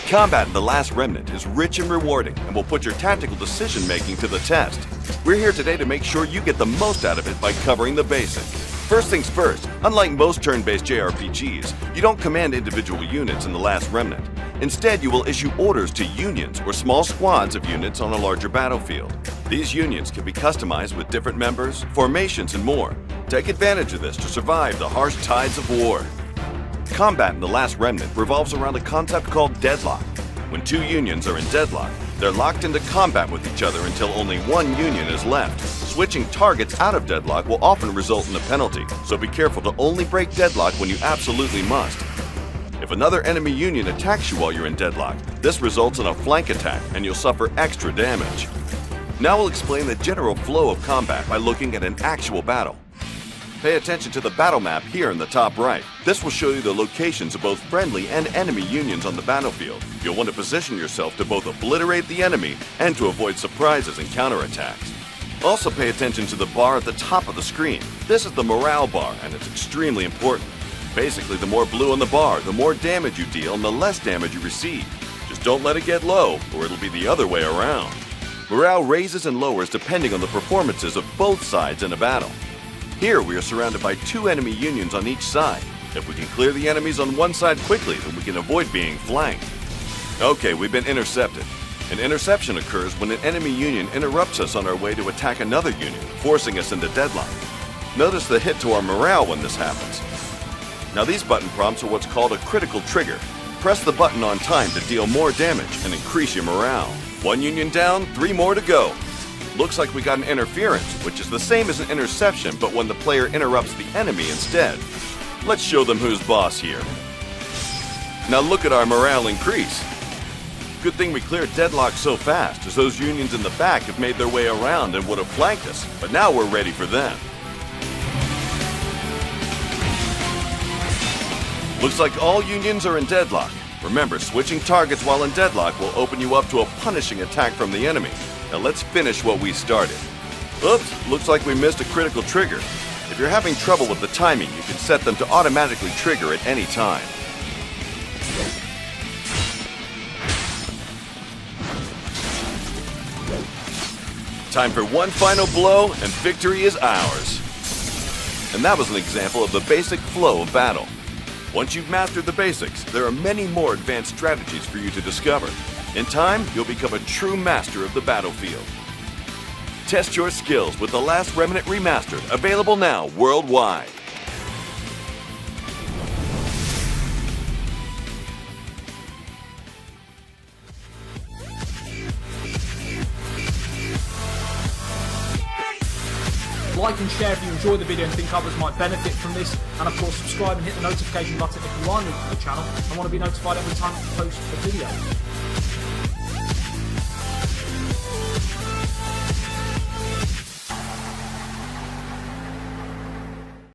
Combat in The Last Remnant is rich and rewarding and will put your tactical decision-making to the test. We're here today to make sure you get the most out of it by covering the basics. First things first, unlike most turn-based JRPGs, you don't command individual units in The Last Remnant. Instead, you will issue orders to unions or small squads of units on a larger battlefield. These unions can be customized with different members, formations, and more. Take advantage of this to survive the harsh tides of war. Combat in The Last Remnant revolves around a concept called deadlock. When two unions are in deadlock, they're locked into combat with each other until only one union is left. Switching targets out of deadlock will often result in a penalty, so be careful to only break deadlock when you absolutely must. If another enemy union attacks you while you're in deadlock, this results in a flank attack and you'll suffer extra damage. Now we'll explain the general flow of combat by looking at an actual battle. Pay attention to the battle map here in the top right. This will show you the locations of both friendly and enemy unions on the battlefield. You'll want to position yourself to both obliterate the enemy and to avoid surprises and counterattacks. Also pay attention to the bar at the top of the screen. This is the morale bar and it's extremely important. Basically, the more blue on the bar, the more damage you deal and the less damage you receive. Just don't let it get low or it'll be the other way around. Morale raises and lowers depending on the performances of both sides in a battle. Here we are surrounded by two enemy unions on each side. If we can clear the enemies on one side quickly, then we can avoid being flanked. Okay, we've been intercepted. An interception occurs when an enemy union interrupts us on our way to attack another union, forcing us into deadlock. Notice the hit to our morale when this happens. Now these button prompts are what's called a critical trigger. Press the button on time to deal more damage and increase your morale. One union down, 3 more to go. Looks like we got an interference, which is the same as an interception, but when the player interrupts the enemy instead. Let's show them who's boss here. Now look at our morale increase. Good thing we cleared deadlock so fast, as those unions in the back have made their way around and would have flanked us, but now we're ready for them. Looks like all unions are in deadlock. Remember, switching targets while in deadlock will open you up to a punishing attack from the enemy. Now let's finish what we started. Oops, looks like we missed a critical trigger. If you're having trouble with the timing, you can set them to automatically trigger at any time. Time for one final blow, and victory is ours. And that was an example of the basic flow of battle. Once you've mastered the basics, there are many more advanced strategies for you to discover. In time, you'll become a true master of the battlefield. Test your skills with The Last Remnant Remastered, available now worldwide. Like and share if you enjoy the video and think others might benefit from this, and of course subscribe and hit the notification button if you are new to the channel and want to be notified every time I post a video.